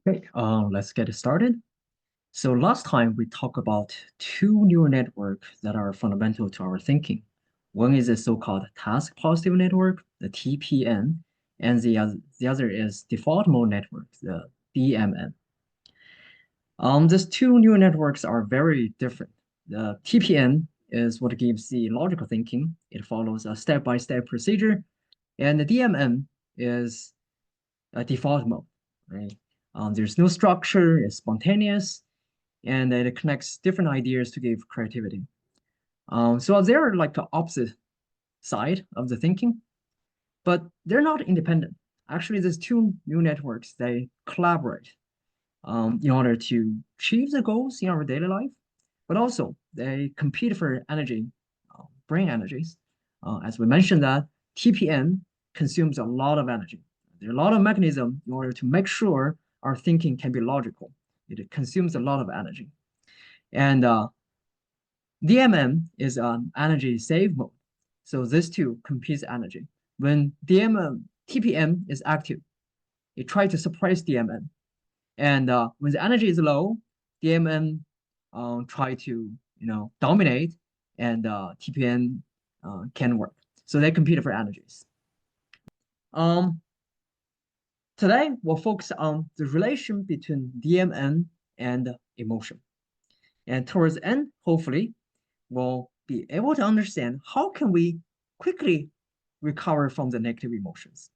Okay, let's get started. So last time we talked about two neural networks that are fundamental to our thinking. One is a so-called task positive network, the TPN, and the other is default mode network, the DMN. These two neural networks are very different. The TPN is what gives the logical thinking. It follows a step-by-step procedure, and the DMN is a default mode, right? There's no structure, it's spontaneous, and it connects different ideas to give creativity. So they're like the opposite side of the thinking, but they're not independent. Actually, these two neural networks, they collaborate in order to achieve the goals in our daily life, but also they compete for energy, brain energies. As we mentioned that TPN consumes a lot of energy. There are a lot of mechanisms in order to make sure our thinking can be logical. It consumes a lot of energy. And DMN is an energy save mode. So this two competes energy. When TPM is active, it tries to suppress DMN. And when the energy is low, DMN try to dominate, and TPN can work. So they compete for energies. Um, Today we'll focus on the relation between DMN and emotion. And towards the end, hopefully, we'll be able to understand how can we quickly recover from the negative emotions.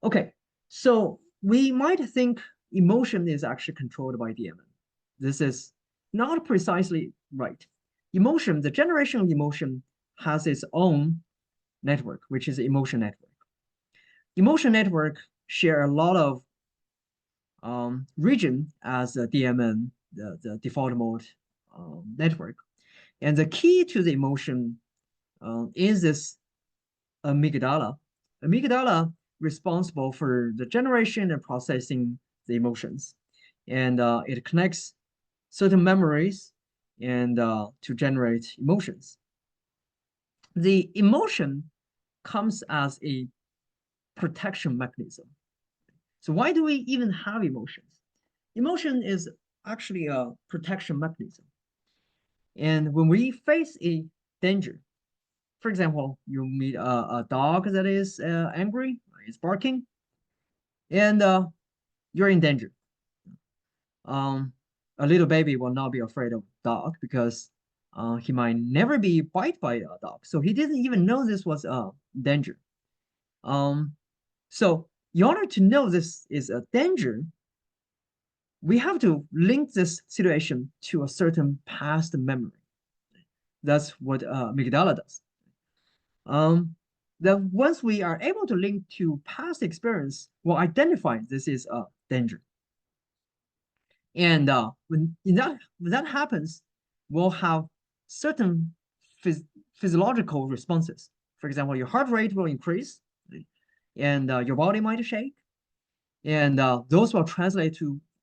Okay, so we might think emotion is actually controlled by DMN. This is not precisely right. Emotion, the generation of emotion has its own network, which is emotion network. Emotion network share a lot of region as a DMN, the default mode network. And the key to the emotion is this amygdala. Amygdala responsible for the generation and processing the emotions. And it connects certain memories and to generate emotions. The emotion comes as a protection mechanism. So why do we even have emotions? Emotion is actually a protection mechanism. And when we face a danger, for example, you meet a dog that is angry, it's barking, and you're in danger. Um, a little baby will not be afraid of dog because he might never be bite by a dog. So he didn't even know this was a danger. So in order to know this is a danger, we have to link this situation to a certain past memory. That's what amygdala does. Then once we are able to link to past experience, we'll identify this is a danger. And when that happens, we'll have certain physiological responses. For example, your heart rate will increase, and your body might shake, and those will translate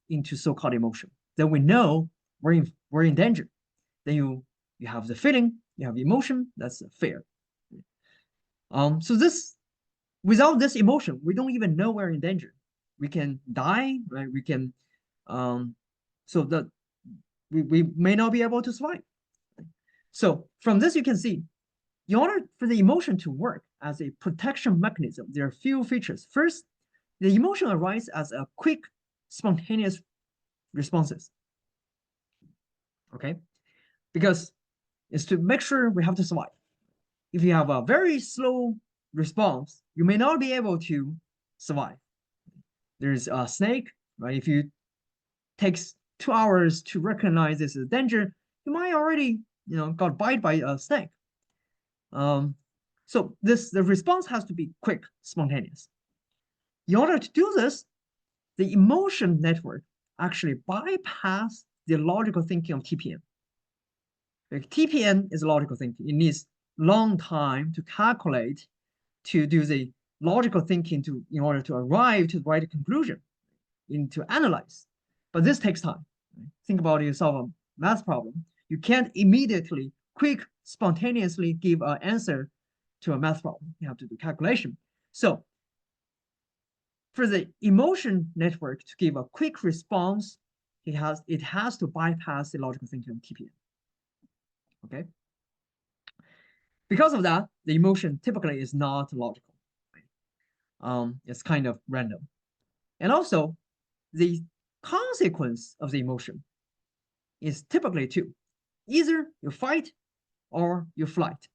into so-called emotion. Then we know we're in danger. Then you have the feeling, you have emotion. That's fear. So this without this emotion, we don't even know we're in danger. We can die, right? We can so that we may not be able to survive. So from this, you can see, in order for the emotion to work as a protection mechanism, there are a few features. First, the emotion arises as a quick, spontaneous responses. Okay, because it's to make sure we have to survive. If you have a very slow response, you may not be able to survive. There's a snake, right? If you takes 2 hours to recognize this is a danger, you might already, got bite by a snake. So the response has to be quick, spontaneous. In order to do this, the emotion network actually bypass the logical thinking of TPN. Like TPN is logical thinking. It needs long time to calculate, to do the logical thinking in order to arrive to the right conclusion, to analyze. But this takes time. Right? Think about it, you solve a math problem. You can't immediately, quick, spontaneously give an answer to a math problem. You have to do calculation. So For the emotion network to give a quick response, it has to bypass the logical thinking of TPN. Okay. Because of that, the emotion typically is not logical. It's kind of random. And also, the consequence of the emotion is typically two. Either you fight or you flight.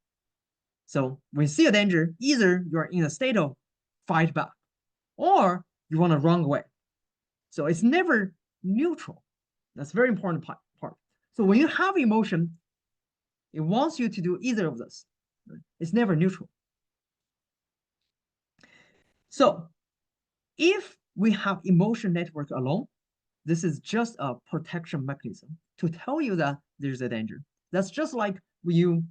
So when you see a danger, either you're in a state of fight back or you want to run away. So it's never neutral. That's a very important part. So when you have emotion, it wants you to do either of this. It's never neutral. So if we have emotion network alone, this is just a protection mechanism to tell you that there's a danger. That's just like when you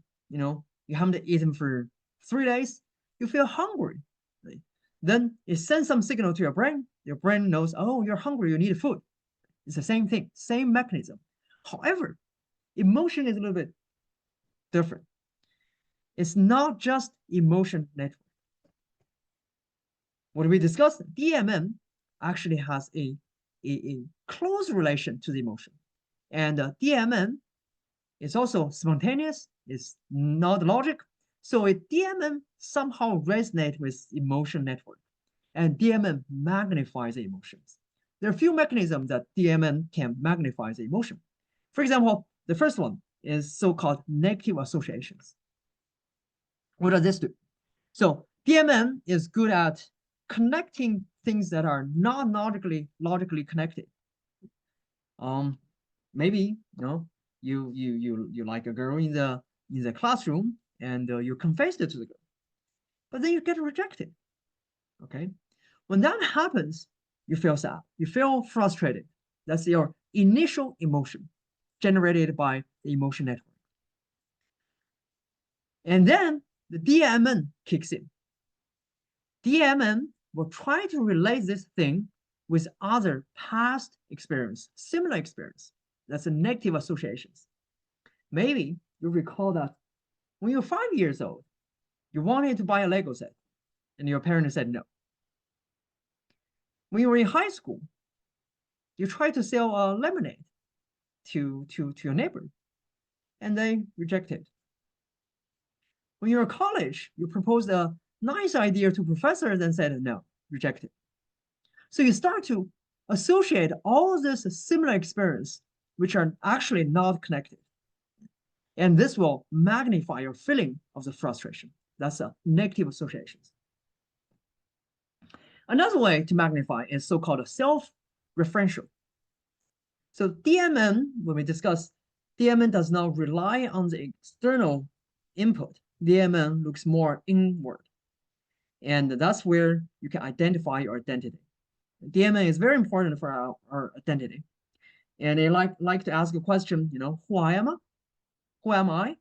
haven't eaten for 3 days, you feel hungry. Right? Then it sends some signal to your brain. Your brain knows, oh, you're hungry, you need food. It's the same thing, same mechanism. However, emotion is a little bit different. It's not just emotion network. What we discussed, DMN actually has a close relation to the emotion. And DMN is also spontaneous, it's not logic. So DMN somehow resonates with emotion network. And DMN magnifies the emotions. There are a few mechanisms that DMN can magnify the emotion. For example, the first one is so-called negative associations. What does this do? So DMN is good at connecting things that are not logically connected. Maybe you like a girl in the classroom and you confessed it to the girl, but then you get rejected. Okay, when that happens, you feel sad, you feel frustrated. That's your initial emotion generated by the emotion network. And then the DMN kicks in. DMN will try to relate this thing with other past experience, similar experience. That's a negative associations. Maybe you recall that when you're 5 years old, you wanted to buy a Lego set, and your parents said no. When you were in high school, you tried to sell a lemonade to your neighbor, and they rejected. When you were in college, you proposed a nice idea to professors and said no, rejected. So you start to associate all this similar experience, which are actually not connected. And this will magnify your feeling of the frustration. That's a negative associations. Another way to magnify is so-called self-referential. So DMN, when we discuss, DMN does not rely on the external input. DMN looks more inward. And that's where you can identify your identity. DMN is very important for our identity. And they like to ask a question, who am I? Who am I?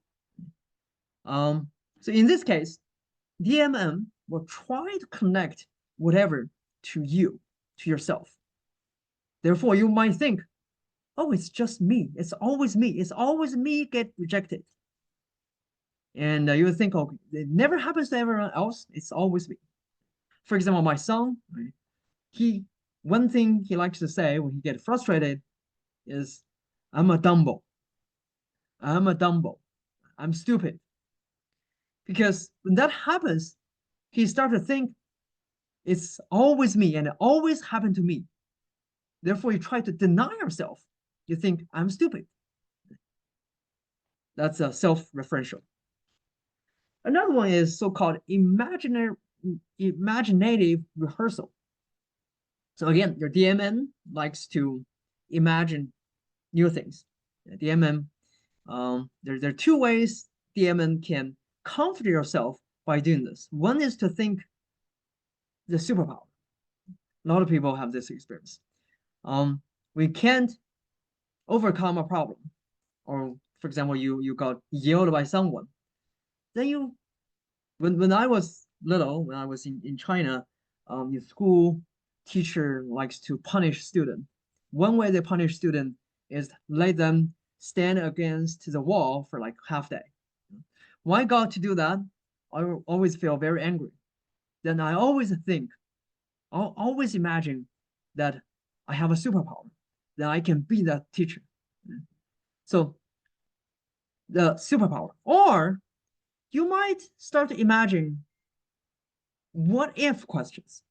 So in this case, DMN will try to connect whatever to you, to yourself. Therefore, you might think, oh, it's just me. It's always me. It's always me get rejected. And you think, oh, it never happens to everyone else. It's always me. For example, my son, one thing he likes to say when he gets frustrated is, I'm a Dumbo. I'm a Dumbo. I'm stupid. Because when that happens, he starts to think it's always me and it always happened to me. Therefore, you try to deny yourself. You think I'm stupid. That's a self-referential. Another one is so-called imaginative rehearsal. So again, your DMN likes to imagine new things. DMN, there are two ways DMN can comfort yourself by doing this. One is to think the superpower. A lot of people have this experience. We can't overcome a problem, or for example, you got yelled by someone. Then when I was little, when I was in China, in school, teacher likes to punish student. One way they punish student is let them stand against the wall for like half day. When I got to do that, I always feel very angry. Then I always think, I'll always imagine that I have a superpower, that I can be that teacher. So the superpower. Or you might start to imagine what if questions.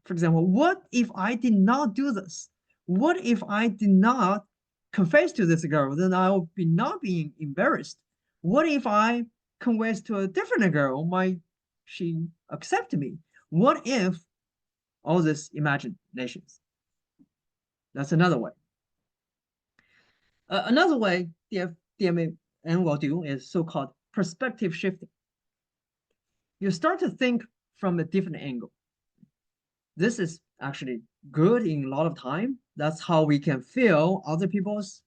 For example, what if I did not do this? What if I did not confess to this girl? Then I will be not being embarrassed. What if I confess to a different girl? Might she accept me? What if all these imaginations? That's another way. Another way DMN will do is so-called perspective shifting. You start to think from a different angle. This is actually good in a lot of time. That's how we can feel other people's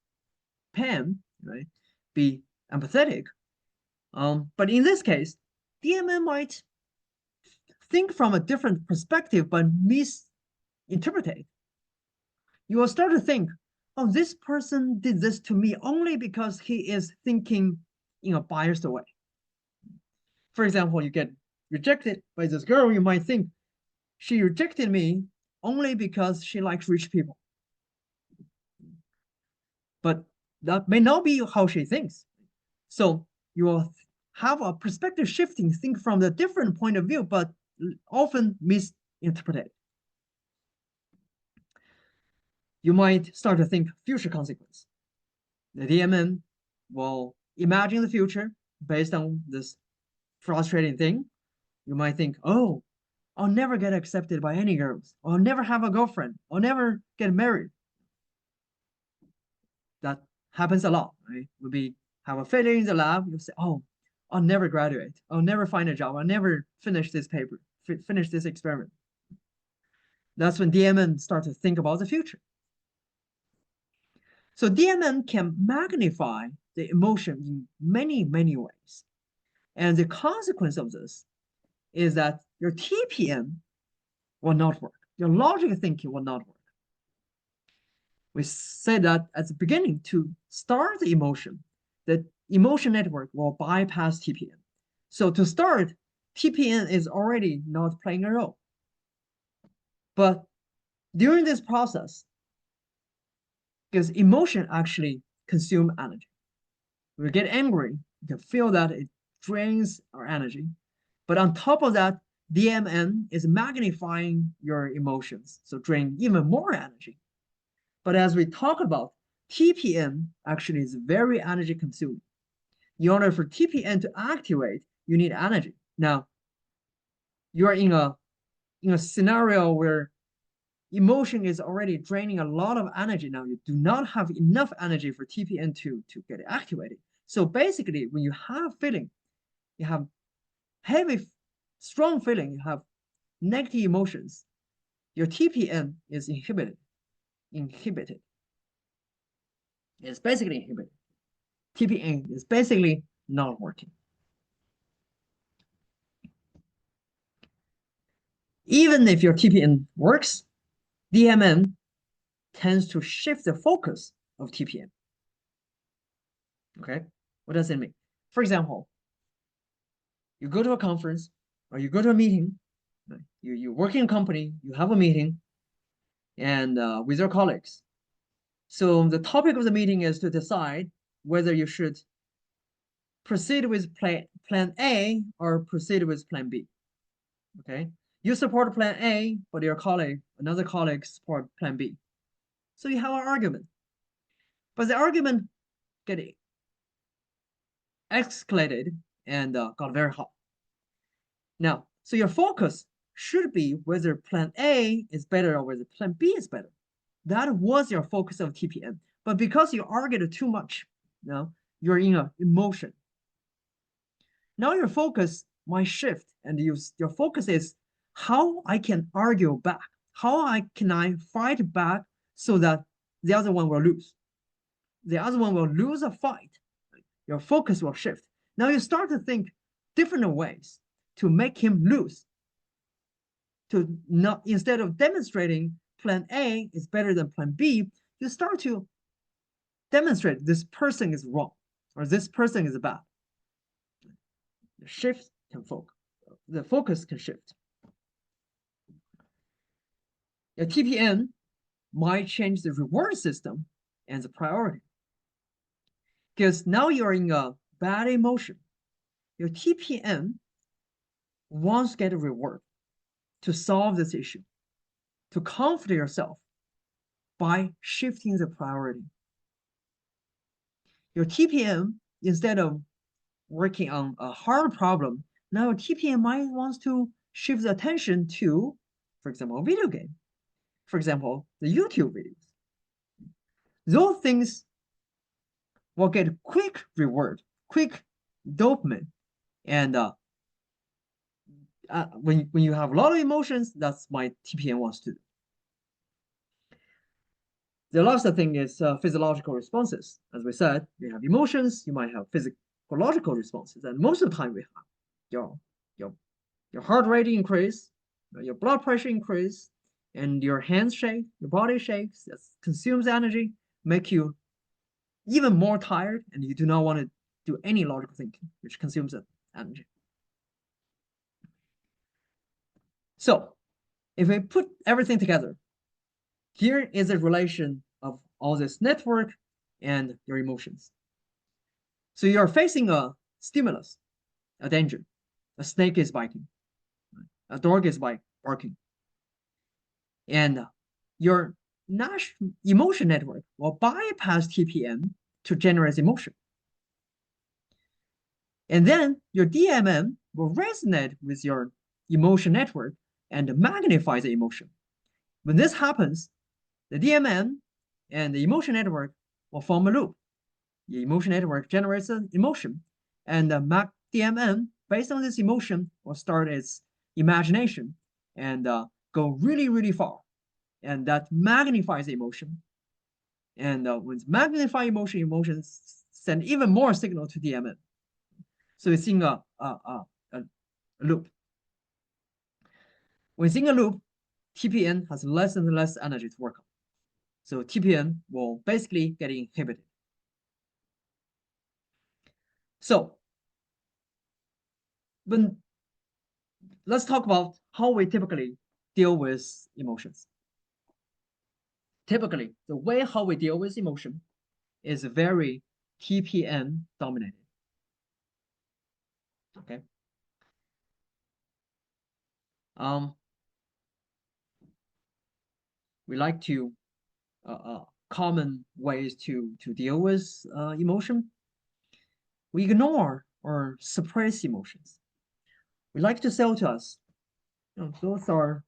pain, right? Be empathetic. But in this case, DMN might think from a different perspective but misinterpret it. You will start to think, oh, this person did this to me only because he is thinking in a biased way. For example, you get rejected by this girl, you might think she rejected me only because she likes rich people. But that may not be how she thinks. So you will have a perspective shifting, think from a different point of view, but often misinterpreted. You might start to think future consequence. The DMN will imagine the future based on this frustrating thing. You might think, oh, I'll never get accepted by any girls. I'll never have a girlfriend. I'll never get married. That happens a lot, right? We'll be have a failure in the lab. You'll say, oh, I'll never graduate. I'll never find a job. I'll never finish this paper, finish this experiment. That's when DMN start to think about the future. So DMN can magnify the emotion in many, many ways. And the consequence of this is that your TPN will not work. Your logical thinking will not work. We said that at the beginning to start the emotion, the emotion network will bypass TPN. So to start, TPN is already not playing a role. But during this process, because emotion actually consume energy. When we get angry, you can feel that it drains our energy. But on top of that, DMN is magnifying your emotions, so drain even more energy. But as we talk about, TPN actually is very energy consuming. In order for TPN to activate, you need energy. Now, you're in a scenario where emotion is already draining a lot of energy. Now, you do not have enough energy for TPN to get activated. So basically, when you have feeling, you have heavy, strong feeling, you have negative emotions, your TPN is inhibited. It's basically inhibited. TPN is basically not working. Even if your TPN works, DMN tends to shift the focus of TPN. Okay, what does it mean? For example, you go to a conference or you go to a meeting, you work in a company, you have a meeting, and with your colleagues. So the topic of the meeting is to decide whether you should proceed with plan A or proceed with plan B. Okay, you support plan A, but your colleague, another colleague, support plan B. So you have an argument, but the argument get escalated and got very hot. Now, so your focus should be whether plan A is better or whether plan B is better. That was your focus of TPN. But because you argued too much, now you're in an emotion. Now your focus might shift, and your focus is how I can argue back. How can I fight back so that the other one will lose? The other one will lose a fight. Your focus will shift. Now you start to think different ways to make him lose. To not, instead of demonstrating plan A is better than plan B, you start to demonstrate this person is wrong or this person is bad. The shift can focus. The focus can shift. Your TPN might change the reward system and the priority. Because now you're in a bad emotion. Your TPN wants to get a reward to solve this issue, to comfort yourself by shifting the priority. Your TPN, instead of working on a hard problem, now your TPN might wants to shift the attention to, for example, a video game. For example, the YouTube videos. Those things will get quick reward, quick dopamine. And when you have a lot of emotions, that's my TPN wants to do. The last thing is physiological responses. As we said, you have emotions, you might have physiological responses, and most of the time we have your heart rate increase, your blood pressure increase, and your hands shake, your body shakes, that consumes energy, make you even more tired, and you do not want to do any logical thinking, which consumes energy. So if we put everything together, here is a relation of all this network and your emotions. So you're facing a stimulus, a danger. A snake is biting, a dog is barking. And your emotion network will bypass TPN to generate emotion. And then your DMN will resonate with your emotion network and magnify the emotion. When this happens, the DMN and the emotion network will form a loop. The emotion network generates an emotion, and the DMN, based on this emotion, will start its imagination and go really, really far. And that magnifies the emotion. And when it's magnified emotion, emotions send even more signal to DMN. So it's in a loop. When it's in a loop, TPN has less and less energy to work on. So TPN will basically get inhibited. So let's talk about how we typically deal with emotions. Typically, the way how we deal with emotion is very TPN dominated. Okay. We like to common ways to deal with emotion. We ignore or suppress emotions. We like to sell to us, those are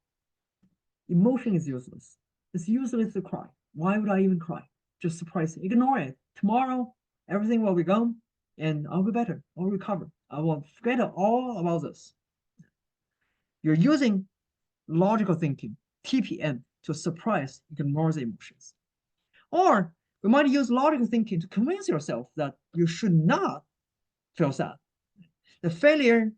emotion is useless. It's useless to cry. Why would I even cry? Just suppress it. Ignore it. Tomorrow, everything will be gone, and I'll be better. I'll recover. I will forget all about this. You're using logical thinking, TPN, to suppress, ignore the emotions. Or we might use logical thinking to convince yourself that you should not feel sad. The failure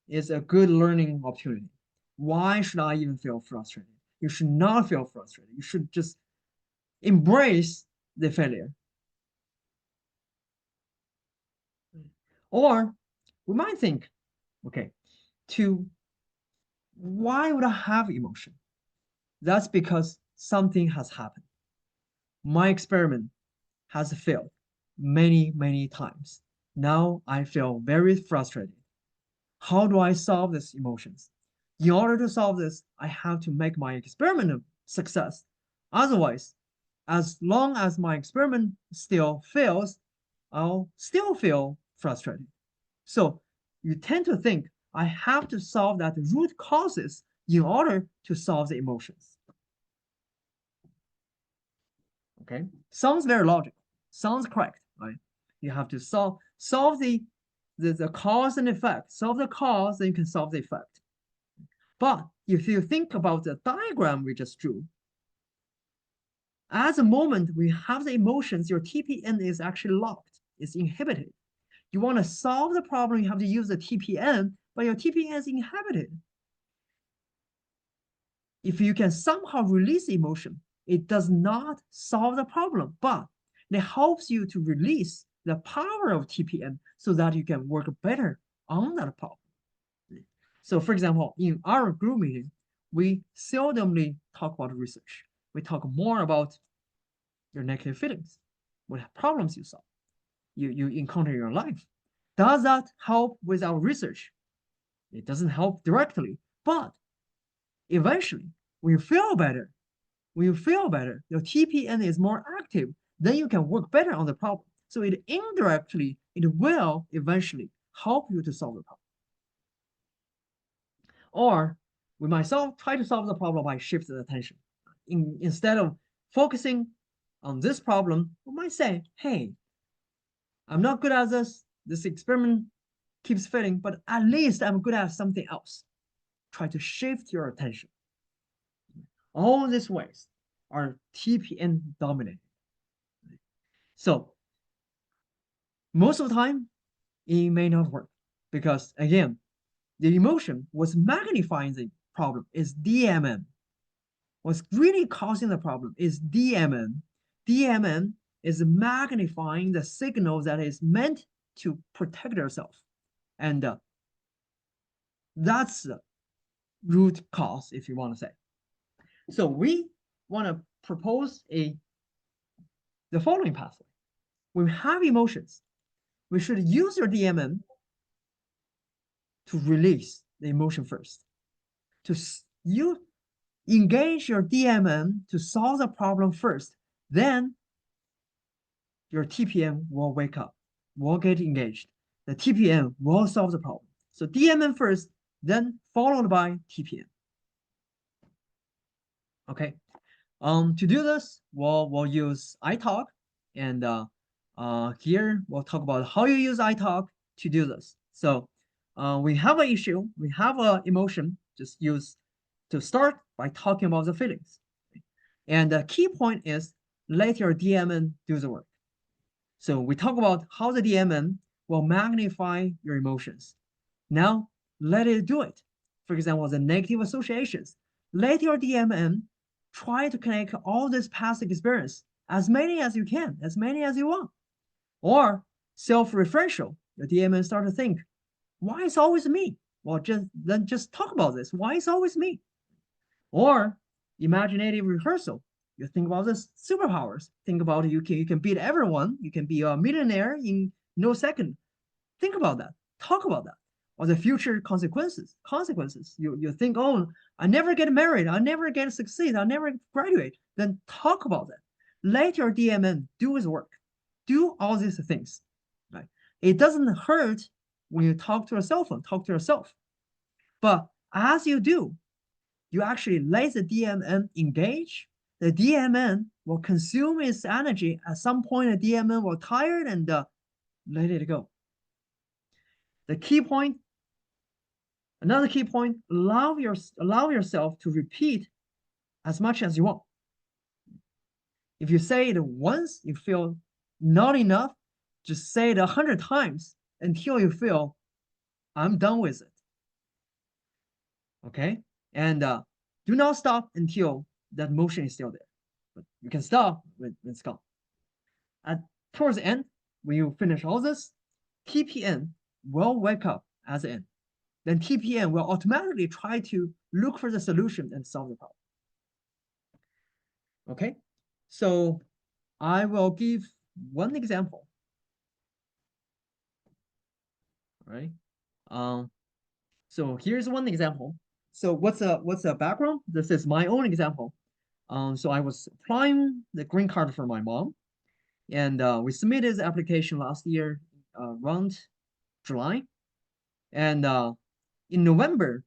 is a good learning opportunity. Why should I even feel frustrated? You should not feel frustrated. You should just embrace the failure. Or we might think, okay, why would I have emotion? That's because something has happened. My experiment has failed many, many times. Now I feel very frustrated. How do I solve these emotions? In order to solve this, I have to make my experiment a success. Otherwise, as long as my experiment still fails, I'll still feel frustrated. So you tend to think I have to solve that root causes in order to solve the emotions. Okay, sounds very logical, sounds correct, right? You have to solve the cause and effect. Solve the cause, then you can solve the effect. But if you think about the diagram we just drew, at the moment we have the emotions, your TPN is actually locked, it's inhibited. You want to solve the problem, you have to use the TPN, but your TPN is inhibited. If you can somehow release emotion, it does not solve the problem, but it helps you to release the power of TPN so that you can work better on that problem. So for example, in our group meeting, we seldomly talk about research. We talk more about your negative feelings, what problems you solve, you encounter in your life. Does that help with our research? It doesn't help directly, but eventually, when you feel better, your TPN is more active, then you can work better on the problem. So it indirectly, it will eventually help you to solve the problem. Or we might try to solve the problem by shifting the attention. Instead of focusing on this problem, we might say, hey, I'm not good at this. This experiment keeps failing, but at least I'm good at something else. Try to shift your attention. All these ways are TPN dominated. So most of the time, it may not work because, again, the emotion was magnifying the problem is DMN. What's really causing the problem is DMN. DMN is magnifying the signal that is meant to protect yourself. And that's the root cause, if you want to say. So we want to propose the following pathway. When we have emotions, we should use your DMN to release the emotion first. You engage your DMN to solve the problem first. Then your TPN will wake up, will get engaged. The TPN will solve the problem. So DMN first, then followed by TPN. Okay. To do this, we'll use iTalk, and here we'll talk about how you use iTalk to do this. So we have an issue, we have an emotion. Just use to start by talking about the feelings. And the key point is let your DMN do the work. So we talk about how the DMN will magnify your emotions. Now let it do it. For example, the negative associations. Let your DMN try to connect all this past experience, as many as you can, as many as you want. Or self-referential. The DMN start to think, why is always me? Well, just talk about this. Why is always me? Or imaginative rehearsal. You think about this superpowers. Think about you can beat everyone. You can be a millionaire in no second. Think about that. Talk about that. Or the future consequences. You think, oh, I never get married. I never get succeed. I never graduate. Then talk about that. Let your DMN do his work. Do all these things. Right? It doesn't hurt when you talk to a cell phone. Talk to yourself. But as you do, you actually let the DMN engage. The DMN will consume its energy. At some point, the DMN will tired and let it go. The key point, another key point, allow yourself to repeat as much as you want. If you say it once, you feel not enough, just say it 100 times until you feel I'm done with it. Okay? And do not stop until that motion is still there. But you can stop when it's gone. Towards the end, when you finish all this, TPN will wake up at the end. Then TPN will automatically try to look for the solution and solve the problem. Okay, so I will give one example. All right. So here's one example. So what's the background? This is my own example. So I was applying the green card for my mom, and we submitted the application last year around July, and in November,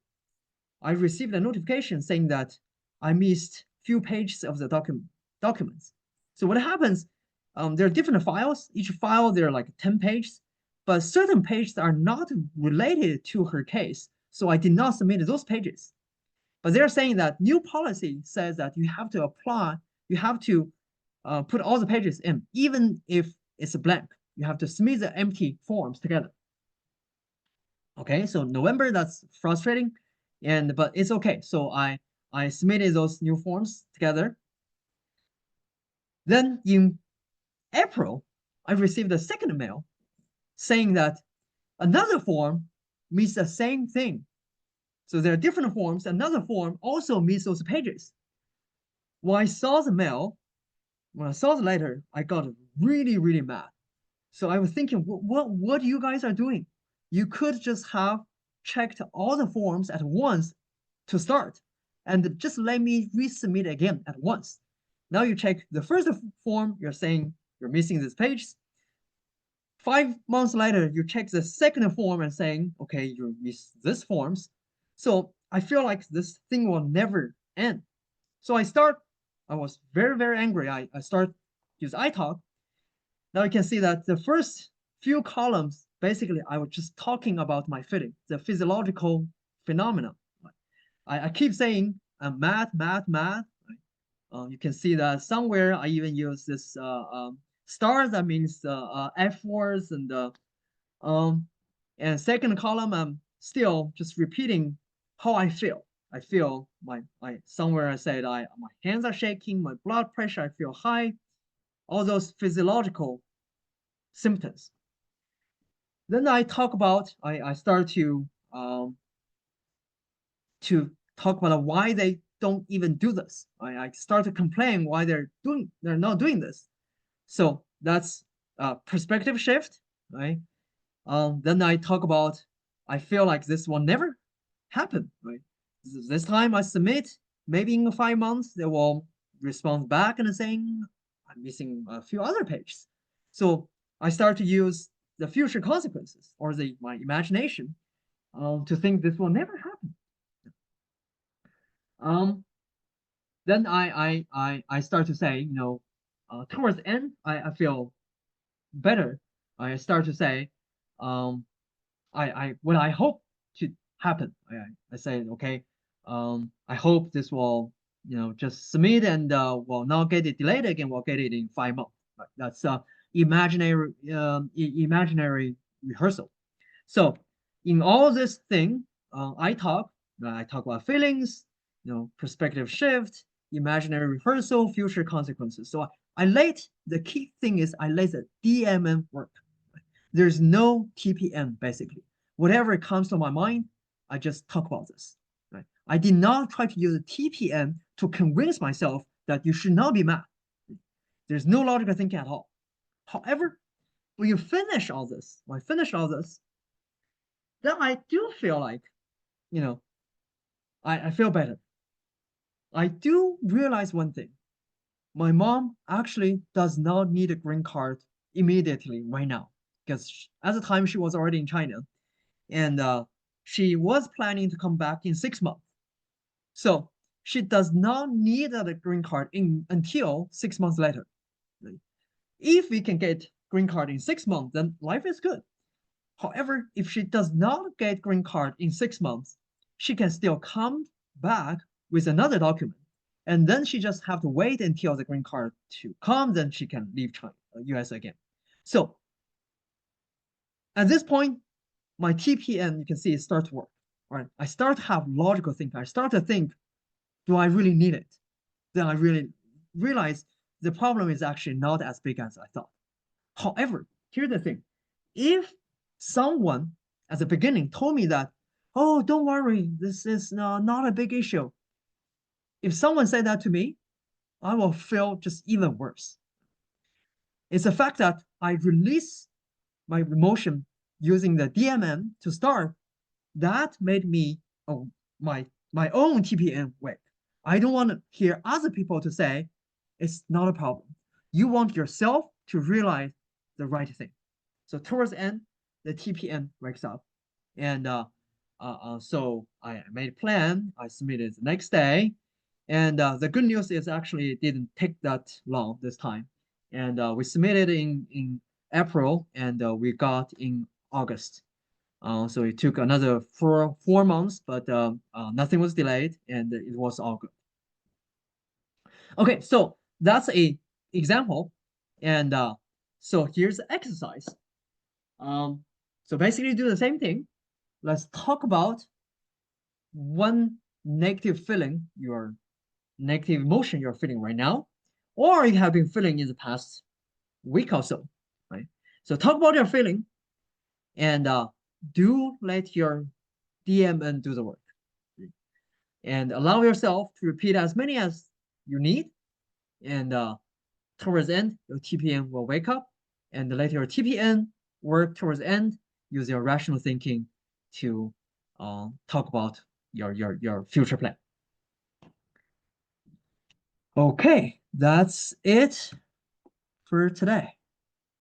I received a notification saying that I missed few pages of the documents. So what happens? There are different files. Each file there are like 10 pages, but certain pages are not related to her case. So I did not submit those pages. But they're saying that new policy says that you have to apply, you have to put all the pages in, even if it's a blank. You have to submit the empty forms together. Okay, so November, that's frustrating, but it's okay. So I submitted those new forms together. Then in April, I received a second mail saying that another form means the same thing. So there are different forms. Another form also meets those pages. When I saw the mail, when I saw the letter, I got really, really mad. So I was thinking, what you guys are doing? You could just have checked all the forms at once to start, and just let me resubmit again at once. Now you check the first form, you're saying you're missing this page. 5 months later, you check the second form and saying, okay, you miss this forms. So I feel like this thing will never end. So I was very, very angry. I start use iTalk. Now you can see that the first few columns, basically, I was just talking about my feeling, the physiological phenomena. I keep saying I'm mad, mad, mad. You can see that somewhere I even use this stars, that means F words, um, and second column, I'm still just repeating how I feel. I feel my somewhere I said my hands are shaking, my blood pressure, I feel high, all those physiological symptoms. Then I start to talk about why they don't even do this. I start to complain why they're not doing this. So that's a perspective shift, right? Then I talk about I feel like this will never happen, right? This time I submit, maybe in 5 months they will respond back and saying I'm missing a few other pages. So I start to use the future consequences or my imagination to think this will never happen. Um, then I start to say, towards the end, I feel better. I start to say, um, what I hope to happen. I say, okay, I hope this will, just submit and will not get it delayed again. We'll get it in 5 months. Right? That's imaginary rehearsal. So in all this thing, I talk about feelings, perspective shift, imaginary rehearsal, future consequences. So the key thing is I let the DMN work. There's no TPM basically. Whatever comes to my mind, I just talk about this. Right? I did not try to use a TPM to convince myself that you should not be mad. There's no logical thinking at all. However, when I finish all this, then I do feel like, you know, I feel better. I do realize one thing. My mom actually does not need a green card immediately right now because at the time she was already in China and she was planning to come back in 6 months. So she does not need a green card until 6 months later. If we can get green card in 6 months, then life is good. However, if she does not get green card in 6 months, she can still come back with another document. And then she just have to wait until the green card to come, then she can leave China, US again. So at this point, my TPN, you can see it starts to work. Right? I start to have logical thinking. I start to think, do I really need it? Then I really realize the problem is actually not as big as I thought. However, here's the thing. If someone at the beginning told me that, oh, don't worry, this is not a big issue. If someone said that to me, I will feel just even worse. It's the fact that I release my emotion using the DMN to start that made me my own TPN wake. I don't want to hear other people to say it's not a problem. You want yourself to realize the right thing. So towards the end, the TPN wakes up, and so I made a plan. I submitted the next day, and the good news is actually it didn't take that long this time, and we submitted in April, and we got in August. So it took another four months, but nothing was delayed, and it was all good. Okay, so that's a example, and so here's the exercise. So basically do the same thing. Let's talk about one negative feeling, your negative emotion you're feeling right now, or you have been feeling in the past week or so, right? So talk about your feeling and do let your DMN do the work. and allow yourself to repeat as many as you need. And towards the end, your TPN will wake up, and let your TPN work towards the end. Use your rational thinking to talk about your future plan. Okay, that's it for today.